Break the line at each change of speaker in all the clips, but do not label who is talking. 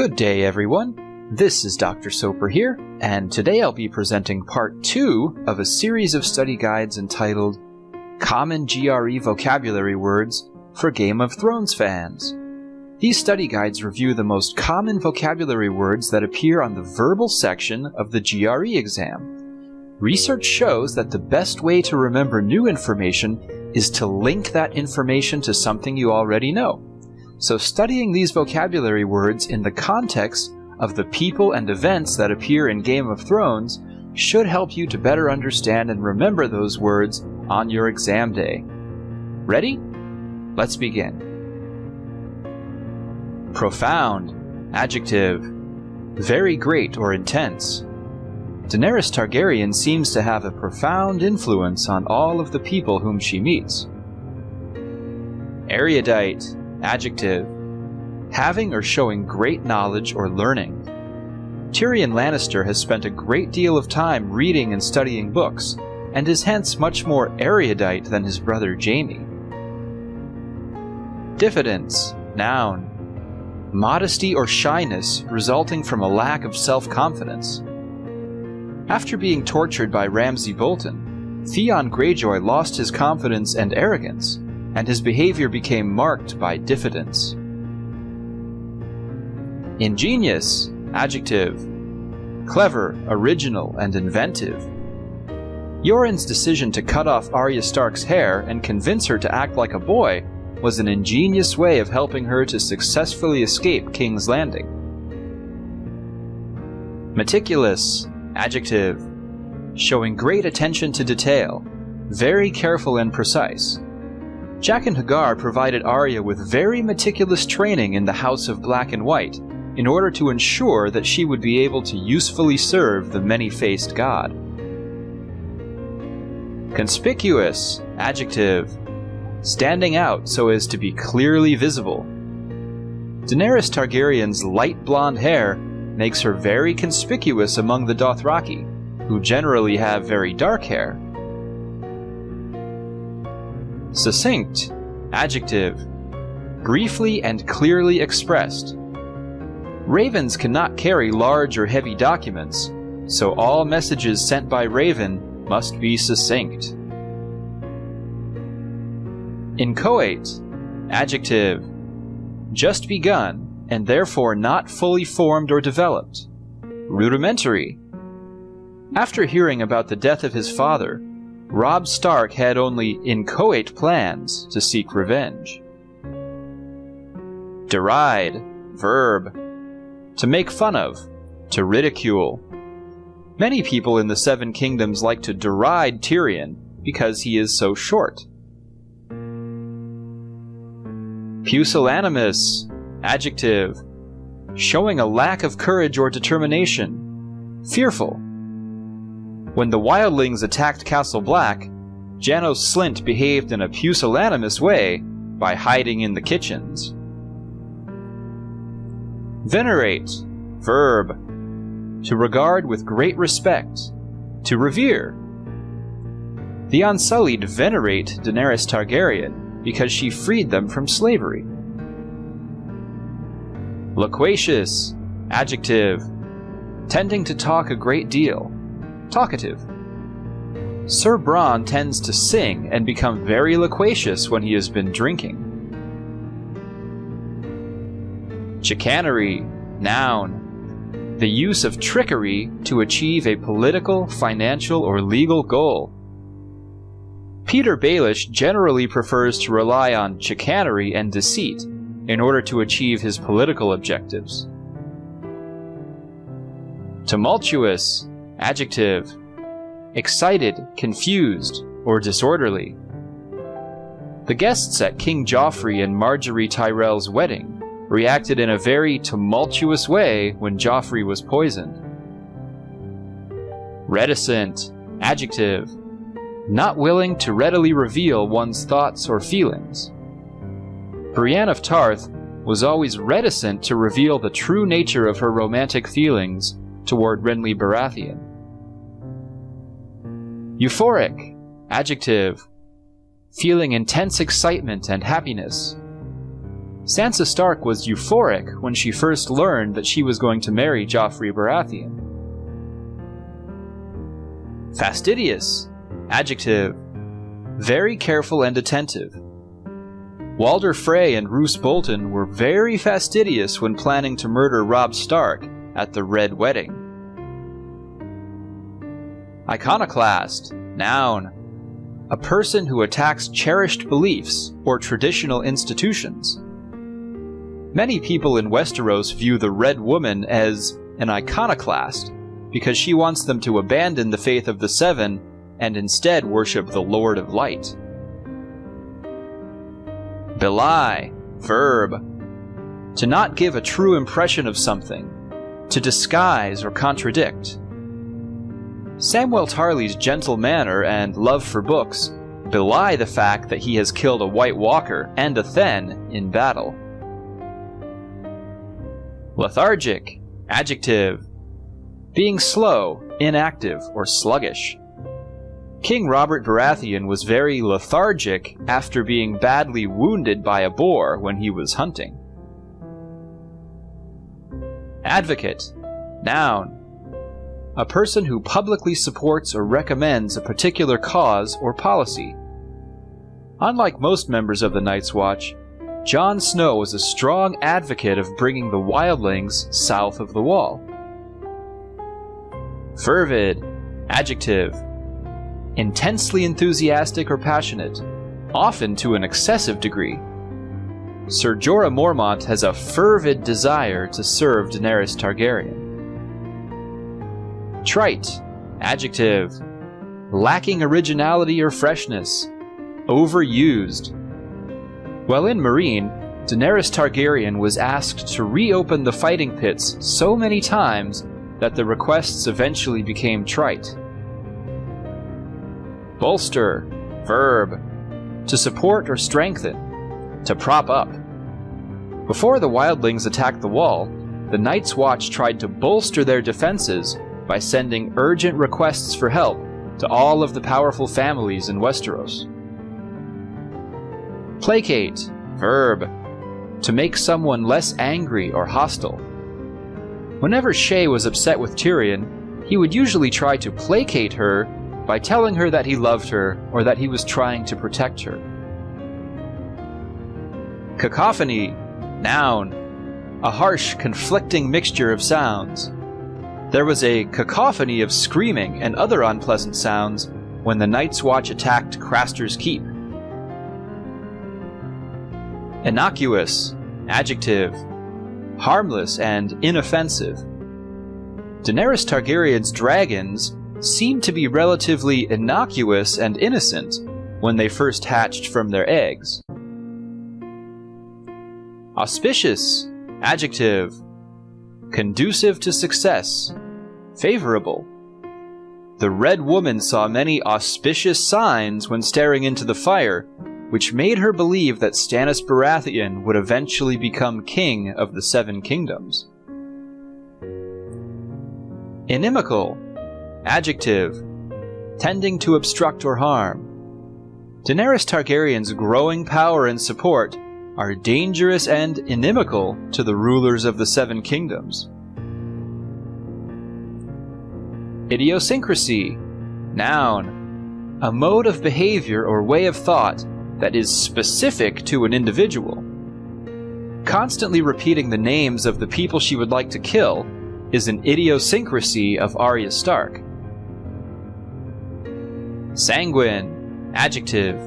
Good day, everyone. This is Dr. Soper here, and today I'll be presenting part 2 of a series of study guides entitled Common GRE Vocabulary Words for Game of Thrones Fans. These study guides review the most common vocabulary words that appear on the verbal section of the GRE exam. Research shows that the best way to remember new information is to link that information to something you already know. So studying these vocabulary words in the context of the people and events that appear in Game of Thrones should help you to better understand and remember those words on your exam day. Ready? Let's begin. Profound, adjective, very great or intense. Daenerys Targaryen seems to have a profound influence on all of the people whom she meets. Erudite, adjective, having or showing great knowledge or learning. Tyrion Lannister has spent a great deal of time reading and studying books, and is hence much more erudite than his brother Jaime. Diffidence, noun, modesty or shyness resulting from a lack of self-confidence. After being tortured by Ramsay Bolton, Theon Greyjoy lost his confidence and arrogance, and his behavior became marked by diffidence. Ingenious, adjective, clever, original, and inventive. Yoren's decision to cut off Arya Stark's hair and convince her to act like a boy was an ingenious way of helping her to successfully escape King's Landing. Meticulous, adjective, showing great attention to detail, very careful and precise. Jaqen H'ghar provided Arya with very meticulous training in the House of Black and White in order to ensure that she would be able to usefully serve the many-faced god. Conspicuous, adjective, standing out so as to be clearly visible. Daenerys Targaryen's light blonde hair makes her very conspicuous among the Dothraki, who generally have very dark hair. Succinct, adjective, briefly and clearly expressed. Ravens cannot carry large or heavy documents, so all messages sent by Raven must be succinct. Inchoate, adjective, just begun and therefore not fully formed or developed. Rudimentary. After hearing about the death of his father, Robb Stark had only inchoate plans to seek revenge. Deride, verb, to make fun of, to ridicule. Many people in the Seven Kingdoms like to deride Tyrion because he is so short. Pusillanimous, adjective, showing a lack of courage or determination, fearful. When the wildlings attacked Castle Black, Janos Slynt behaved in a pusillanimous way by hiding in the kitchens. Venerate, verb, to regard with great respect, to revere. The Unsullied venerate Daenerys Targaryen because she freed them from slavery. Loquacious, adjective, tending to talk a great deal, talkative. Sir Bronn tends to sing and become very loquacious when he has been drinking. Chicanery, noun, the use of trickery to achieve a political, financial, or legal goal. Petyr Baelish generally prefers to rely on chicanery and deceit in order to achieve his political objectives. Tumultuous, adjective, excited, confused, or disorderly. The guests at King Joffrey and Margaery Tyrell's wedding reacted in a very tumultuous way when Joffrey was poisoned. Reticent, adjective, not willing to readily reveal one's thoughts or feelings. Brienne of Tarth was always reticent to reveal the true nature of her romantic feelings toward Renly Baratheon. Euphoric, adjective, feeling intense excitement and happiness. Sansa Stark was euphoric when she first learned that she was going to marry Joffrey Baratheon. Fastidious, adjective, very careful and attentive. Walder Frey and Roose Bolton were very fastidious when planning to murder Robb Stark at the Red Wedding. Iconoclast, noun, a person who attacks cherished beliefs or traditional institutions. Many people in Westeros view the Red Woman as an iconoclast because she wants them to abandon the faith of the Seven and instead worship the Lord of Light. Belie, verb, to not give a true impression of something, to disguise or contradict. Samwell Tarly's gentle manner and love for books belie the fact that he has killed a White Walker and a Thenn in battle. Lethargic, adjective, being slow, inactive, or sluggish. King Robert Baratheon was very lethargic after being badly wounded by a boar when he was hunting. Advocate, noun, a person who publicly supports or recommends a particular cause or policy. Unlike most members of the Night's Watch, Jon Snow was a strong advocate of bringing the wildlings south of the Wall. Fervid, adjective, intensely enthusiastic or passionate, often to an excessive degree. Ser Jorah Mormont has a fervid desire to serve Daenerys Targaryen. Trite, adjective, lacking originality or freshness, overused. While in Meereen, Daenerys Targaryen was asked to reopen the fighting pits so many times that the requests eventually became trite. Bolster, verb, to support or strengthen, to prop up. Before the wildlings attacked the Wall, the Night's Watch tried to bolster their defenses by sending urgent requests for help to all of the powerful families in Westeros. Placate, verb, to make someone less angry or hostile. Whenever Shae was upset with Tyrion, he would usually try to placate her by telling her that he loved her or that he was trying to protect her. Cacophony, noun, a harsh, conflicting mixture of sounds. There was a cacophony of screaming and other unpleasant sounds when the Night's Watch attacked Craster's Keep. Innocuous, adjective, harmless and inoffensive. Daenerys Targaryen's dragons seemed to be relatively innocuous and innocent when they first hatched from their eggs. Auspicious, adjective, conducive to success, favorable. The Red Woman saw many auspicious signs when staring into the fire, which made her believe that Stannis Baratheon would eventually become king of the Seven Kingdoms. Inimical, adjective, tending to obstruct or harm. Daenerys Targaryen's growing power and support are dangerous and inimical to the rulers of the Seven Kingdoms. Idiosyncrasy, noun, a mode of behavior or way of thought that is specific to an individual. Constantly repeating the names of the people she would like to kill is an idiosyncrasy of Arya Stark. Sanguine, adjective,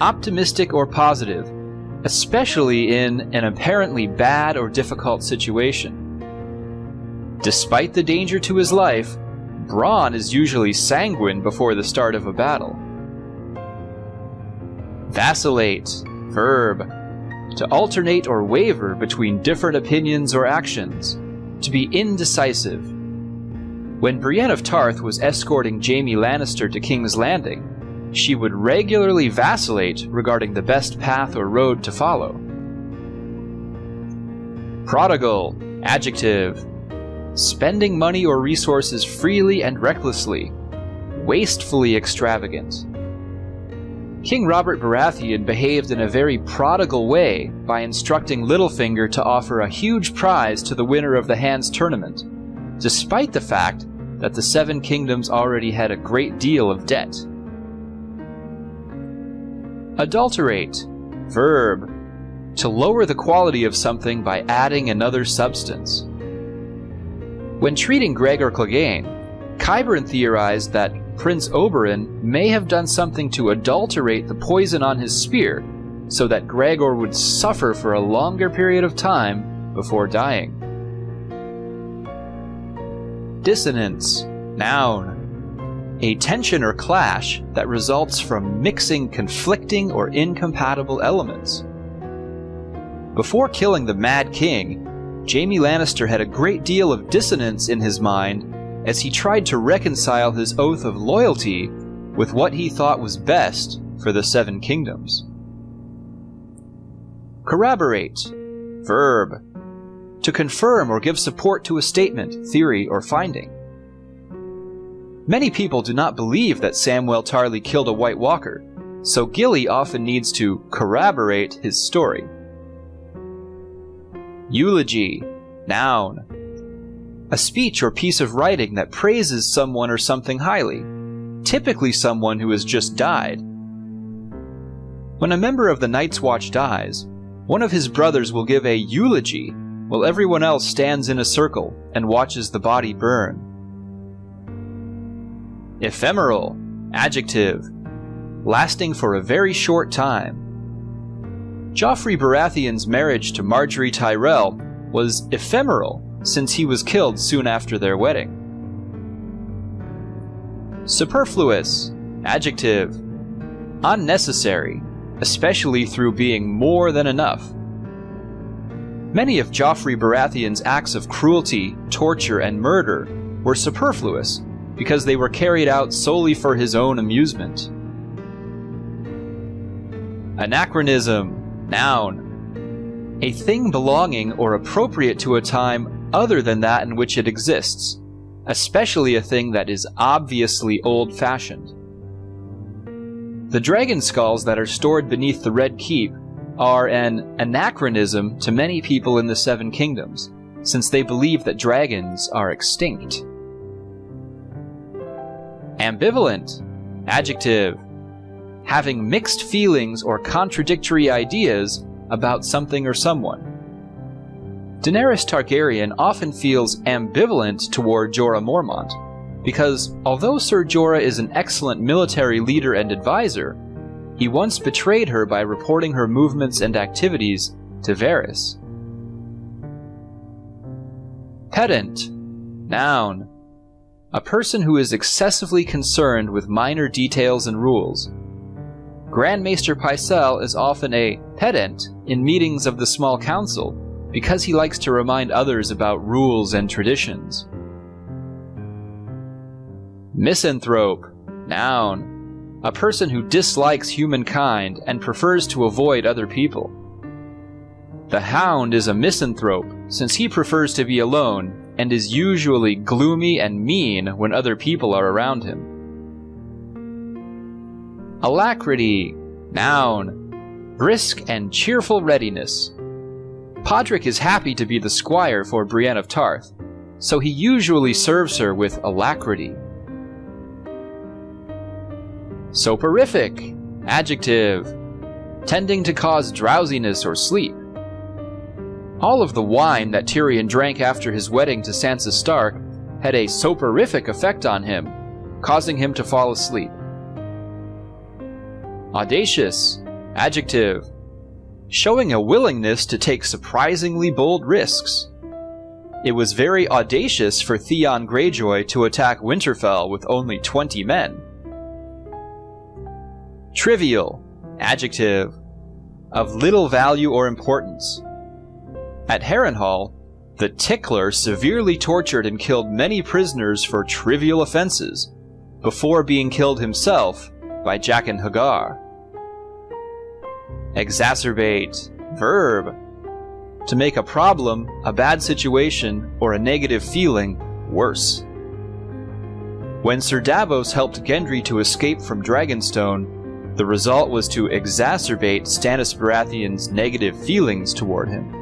optimistic or positive, especially in an apparently bad or difficult situation. Despite the danger to his life, Bronn is usually sanguine before the start of a battle. Vacillate, verb, to alternate or waver between different opinions or actions, to be indecisive. When Brienne of Tarth was escorting Jaime Lannister to King's Landing, she would regularly vacillate regarding the best path or road to follow. Prodigal, adjective, spending money or resources freely and recklessly, wastefully extravagant. King Robert Baratheon behaved in a very prodigal way by instructing Littlefinger to offer a huge prize to the winner of the Hands tournament, despite the fact that the Seven Kingdoms already had a great deal of debt. Adulterate, verb, to lower the quality of something by adding another substance. When treating Gregor Clegane, Qyburn theorized that Prince Oberyn may have done something to adulterate the poison on his spear so that Gregor would suffer for a longer period of time before dying. Dissonance, noun, a tension or clash that results from mixing conflicting or incompatible elements. Before killing the Mad King, Jaime Lannister had a great deal of dissonance in his mind as he tried to reconcile his oath of loyalty with what he thought was best for the Seven Kingdoms. Corroborate, verb, to confirm or give support to a statement, theory, or finding. Many people do not believe that Samwell Tarly killed a White Walker, so Gilly often needs to corroborate his story. Eulogy, noun, a speech or piece of writing that praises someone or something highly, typically someone who has just died. When a member of the Night's Watch dies, one of his brothers will give a eulogy while everyone else stands in a circle and watches the body burn. Ephemeral, adjective, lasting for a very short time. Joffrey Baratheon's marriage to Margaery Tyrell was ephemeral since he was killed soon after their wedding. Superfluous, adjective, unnecessary, especially through being more than enough. Many of Joffrey Baratheon's acts of cruelty, torture, and murder were superfluous because they were carried out solely for his own amusement. Anachronism, noun, a thing belonging or appropriate to a time other than that in which it exists, especially a thing that is obviously old-fashioned. The dragon skulls that are stored beneath the Red Keep are an anachronism to many people in the Seven Kingdoms, since they believe that dragons are extinct. Ambivalent, adjective, having mixed feelings or contradictory ideas about something or someone. Daenerys Targaryen often feels ambivalent toward Jorah Mormont, because although Ser Jorah is an excellent military leader and advisor, he once betrayed her by reporting her movements and activities to Varys. Pedant, noun, a person who is excessively concerned with minor details and rules. Grand Maester Pycelle is often a pedant in meetings of the Small Council because he likes to remind others about rules and traditions. Misanthrope, noun, a person who dislikes humankind and prefers to avoid other people. The Hound is a misanthrope since he prefers to be alone and is usually gloomy and mean when other people are around him. Alacrity, noun, brisk and cheerful readiness. Podrick is happy to be the squire for Brienne of Tarth, so he usually serves her with alacrity. Soporific, adjective, tending to cause drowsiness or sleep. All of the wine that Tyrion drank after his wedding to Sansa Stark had a soporific effect on him, causing him to fall asleep. Audacious, adjective, showing a willingness to take surprisingly bold risks. It was very audacious for Theon Greyjoy to attack Winterfell with only 20 men. Trivial, adjective, of little value or importance. At Harrenhal, the Tickler severely tortured and killed many prisoners for trivial offenses, before being killed himself by Jaqen H'ghar. Exacerbate, verb, to make a problem, a bad situation, or a negative feeling worse. When Sir Davos helped Gendry to escape from Dragonstone, The result was to exacerbate Stannis Baratheon's negative feelings toward him.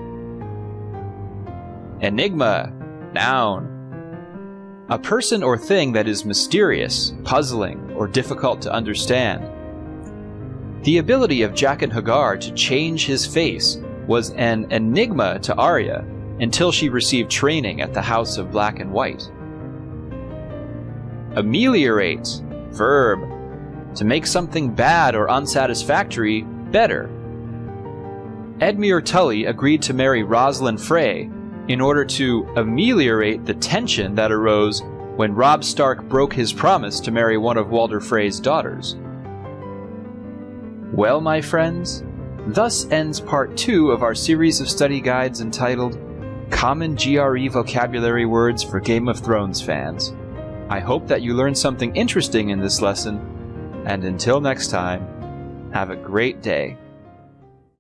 Enigma, noun. A person or thing that is mysterious, puzzling, or difficult to understand. The ability of Jaqen H'ghar to change his face was an enigma to Arya until she received training at the House of Black and White. Ameliorate, verb. To make something bad or unsatisfactory better. Edmure Tully agreed to marry Rosalind Frey in order to ameliorate the tension that arose when Robb Stark broke his promise to marry one of Walder Frey's daughters. Well, my friends, thus ends part 2 of our series of study guides entitled Common GRE Vocabulary Words for Game of Thrones Fans. I hope that you learned something interesting in this lesson, and until next time, have a great day.